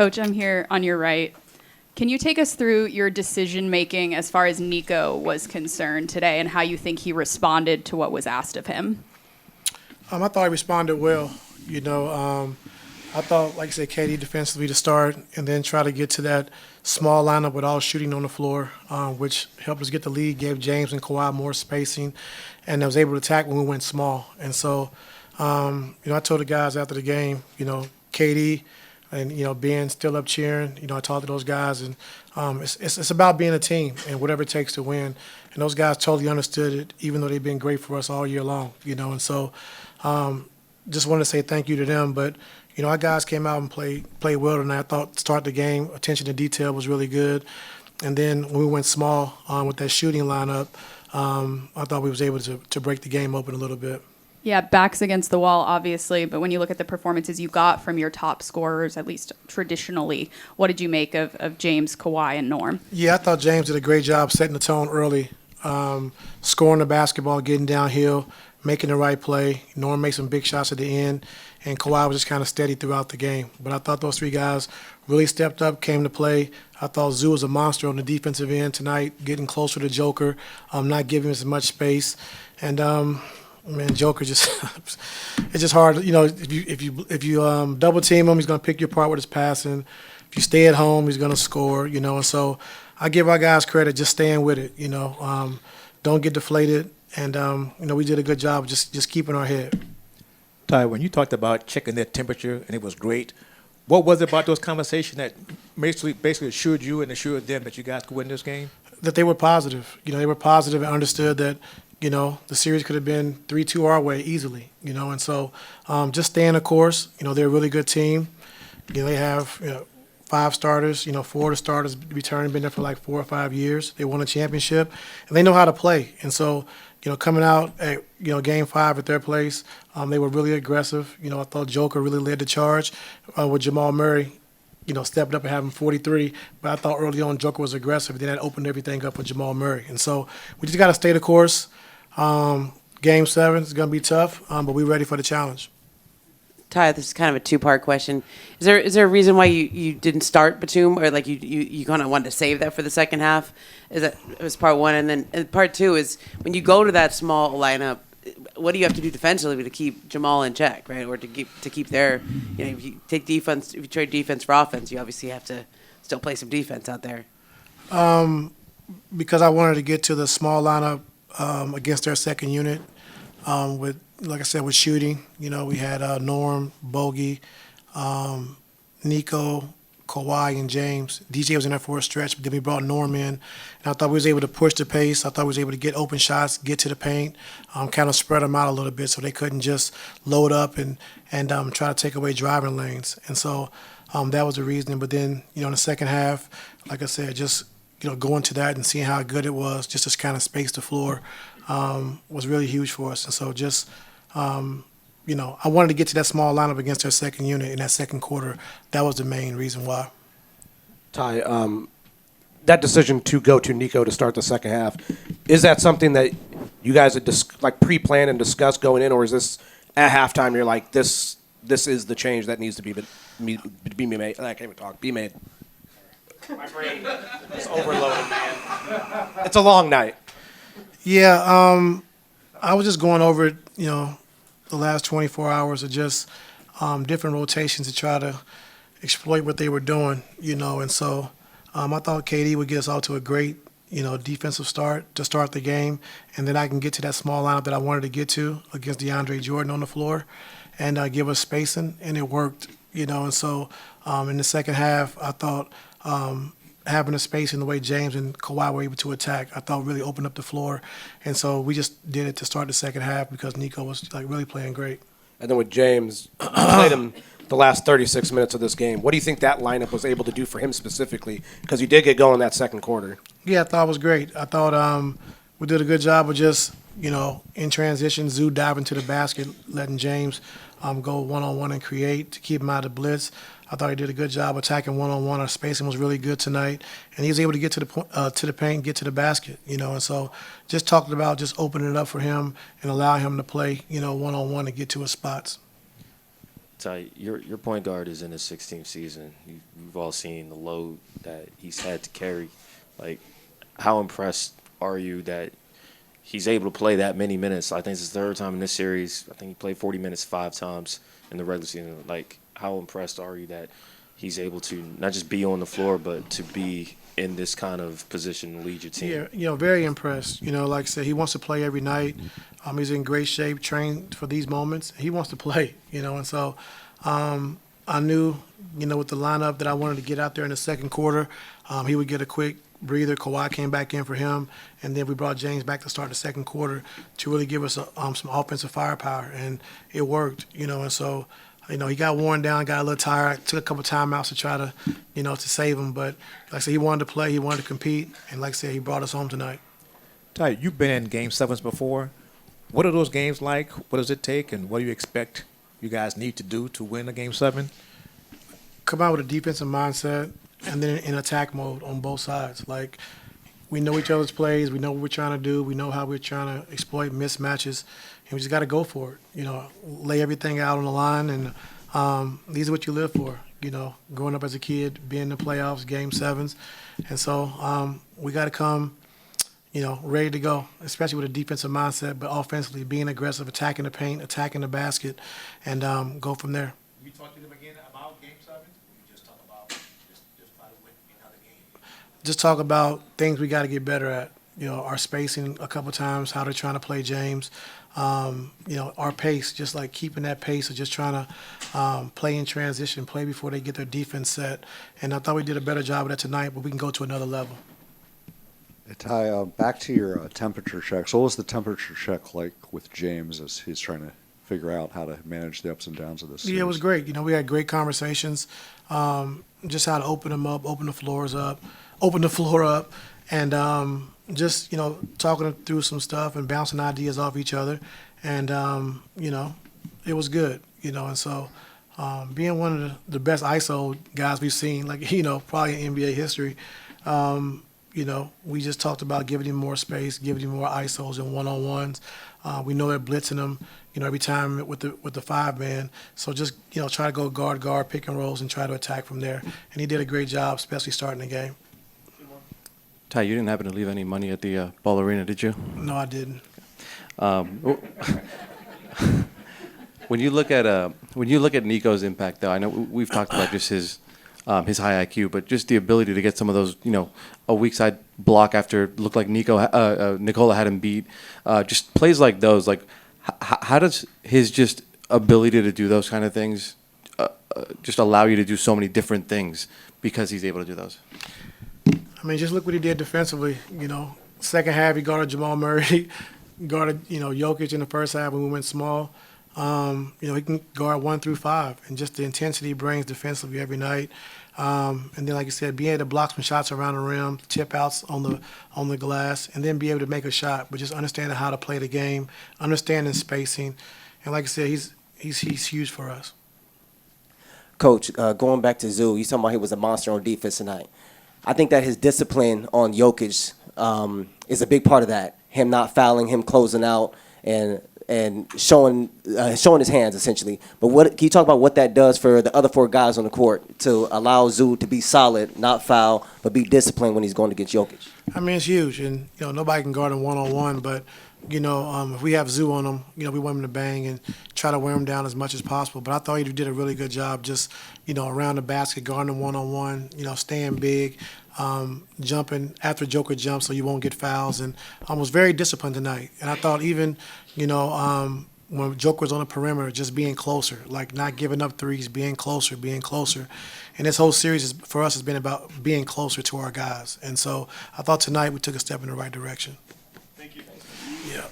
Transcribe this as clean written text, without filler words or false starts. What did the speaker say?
Coach, I'm here on your right. Can you take us through your decision-making as far as Nico was concerned today and how you think he responded to what was asked of him? I thought he responded well. I thought, like I said, KD defensively to start and then try to get to that small lineup with all shooting on the floor, which helped us get the lead, gave James and Kawhi more spacing, and I was able to attack when we went small. And so, I told the guys after the game, KD and, Ben still up cheering. I talked to those guys, and it's about being a team and whatever it takes to win. And those guys totally understood it, even though they've been great for us all year long, and so just wanted to say thank you to them. But, our guys came out and played well tonight. I thought to start the game, attention to detail was really good. And then when we went small with that shooting lineup, I thought we was able to break the game open a little bit. Yeah, backs against the wall, obviously, but when you look at the performances you got from your top scorers, at least traditionally, what did you make of James, Kawhi, and Norm? Yeah, I thought James did a great job setting the tone early, scoring the basketball, getting downhill, making the right play. Norm made some big shots at the end, and Kawhi was just kind of steady throughout the game. But I thought those three guys really stepped up, came to play. I thought Zoo was a monster on the defensive end tonight, getting closer to Joker, not giving him as much space. And, Joker it's just hard. If you double team him, he's going to pick you apart with his passing. If you stay at home, he's going to score, and so I give our guys credit just staying with it, don't get deflated. And, we did a good job just keeping our head. Ty, when you talked about checking their temperature and it was great, what was it about those conversations that basically assured you and assured them that you guys could win this game? That they were positive. They were positive and understood that, the series could have been 3-2 our way easily, and so just staying the course. They're a really good team. They have 5 starters, 4 of the starters returning, been there for like 4 or 5 years. They won a championship, and they know how to play. And so, coming out at, Game 5 at their place, they were really aggressive. I thought Joker really led the charge with Jamal Murray, stepped up and having 43. But I thought early on Joker was aggressive. Then that opened everything up with Jamal Murray. And so we just got to stay the course. Game 7 is going to be tough, but we're ready for the challenge. Ty, this is kind of a 2-part question. Is there a reason why you didn't start Batum, or like you kind of wanted to save that for the second half? It was part 1, and then part 2 is when you go to that small lineup, what do you have to do defensively to keep Jamal in check, right? Or to keep their, if you trade defense for offense, you obviously have to still play some defense out there. Because I wanted to get to the small lineup against their second unit with. Like I said, with shooting, we had Norm, Bogey, Nico, Kawhi, and James. DJ was in there for a stretch, but then we brought Norm in. And I thought we was able to push the pace. I thought we was able to get open shots, get to the paint, kind of spread them out a little bit so they couldn't just load up and try to take away driving lanes. And so that was the reason. But then, in the second half, like I said, just, going to that and seeing how good it was, just to kind of space the floor was really huge for us. And so just – I wanted to get to that small lineup against their second unit in that second quarter. That was the main reason why. Ty, that decision to go to Nico to start the second half, is that something that you guys had pre-planned and discussed going in, or is this at halftime you're like, this is the change that needs to be made? I can't even talk. Be made. My brain is overloaded, man. It's a long night. Yeah, I was just going over it, the last 24 hours of just different rotations to try to exploit what they were doing, and so I thought KD would get us out to a great, defensive start to start the game, and then I can get to that small lineup that I wanted to get to against DeAndre Jordan on the floor and give us spacing, and it worked, and so in the second half, I thought having the space in the way James and Kawhi were able to attack, I thought really opened up the floor. And so we just did it to start the second half because Nico was really playing great. And then with James, you played him the last 36 minutes of this game. What do you think that lineup was able to do for him specifically? Because you did get going that second quarter. Yeah, I thought it was great. I thought we did a good job of just, in transition, Zoo diving to the basket, letting James go one-on-one and create to keep him out of the blitz. I thought he did a good job attacking one-on-one. Our spacing was really good tonight, and he was able to get to the paint, get to the basket, And so, just talking about just opening it up for him and allowing him to play, one-on-one and get to his spots. Ty, your point guard is in his 16th season. You've all seen the load that he's had to carry. Like, how impressed are you that he's able to play that many minutes? I think it's his third time in this series. I think he played 40 minutes 5 times in the regular season. Like, how impressed are you that he's able to not just be on the floor, but to be in this kind of position to lead your team? Yeah, very impressed. Like I said, he wants to play every night. He's in great shape, trained for these moments. He wants to play, and so I knew, with the lineup that I wanted to get out there in the second quarter, he would get a quick breather. Kawhi came back in for him, and then we brought James back to start the second quarter to really give us some offensive firepower, and it worked, and so he got worn down, got a little tired. I took a couple timeouts to try to, to save him. But like I said, he wanted to play, he wanted to compete, and like I said, he brought us home tonight. Ty, you've been in Game 7s before. What are those games like? What does it take, and what do you expect you guys need to do to win a Game 7? Come out with a defensive mindset and then in attack mode on both sides. Like, we know each other's plays. We know what we're trying to do. We know how we're trying to exploit mismatches. And we just got to go for it, lay everything out on the line. And these are what you live for, growing up as a kid, being in the playoffs, Game 7s. And so we got to come, ready to go, especially with a defensive mindset, but offensively being aggressive, attacking the paint, attacking the basket, and go from there. You talk to them again about Game 7? Or you just talk about just try to win another game? Just talk about things we got to get better at. Our spacing a couple times, how they're trying to play James. Our pace, just like keeping that pace of just trying to play in transition, play before they get their defense set. And I thought we did a better job of that tonight, but we can go to another level. Ty, back to your temperature checks. What was the temperature check like with James as he's trying to figure out how to manage the ups and downs of this series? Yeah, it was great. We had great conversations, just how to open them up, open the floor up, and just, talking through some stuff and bouncing ideas off each other. And, it was good, and so being one of the best ISO guys we've seen, like, probably in NBA history, we just talked about giving him more space, giving him more ISOs and one-on-ones. We know they're blitzing him, every time with the 5-man. So just, try to go guard, pick and rolls, and try to attack from there. And he did a great job, especially starting the game. Ty, you didn't happen to leave any money at the Ball Arena, did you? No, I didn't. When you look at Nico's impact, though, I know we've talked about just his high IQ, but just the ability to get some of those, a weak side block after it looked like Nikola had him beat, just plays like those. Like, how does his just ability to do those kind of things just allow you to do so many different things because he's able to do those? I mean, just look what he did defensively. Second half he guarded Jamal Murray, guarded Jokic in the first half when we went small. He can guard 1 through 5, and just the intensity he brings defensively every night. And then, like you said, being able to block some shots around the rim, chip outs on the glass, and then be able to make a shot. But just understanding how to play the game, understanding spacing, and like I said, he's huge for us. Coach, going back to Zoo, you talking about he was a monster on defense tonight. I think that his discipline on Jokic is a big part of that. Him not fouling, him closing out, and showing his hands essentially. But can you talk about what that does for the other 4 guys on the court to allow Zoo to be solid, not foul, but be disciplined when he's going against Jokic? I mean, it's huge, and nobody can guard him one-on-one, but if we have Zoo on him, we want him to bang and try to wear him down as much as possible. But I thought he did a really good job just, around the basket, guarding him one-on-one, staying big, jumping after Joker jumps so you won't get fouls, and was very disciplined tonight. And I thought even, when Joker was on the perimeter, just being closer, like not giving up threes, being closer. And this whole series for us has been about being closer to our guys. And so I thought tonight we took a step in the right direction. Thank you. Yeah.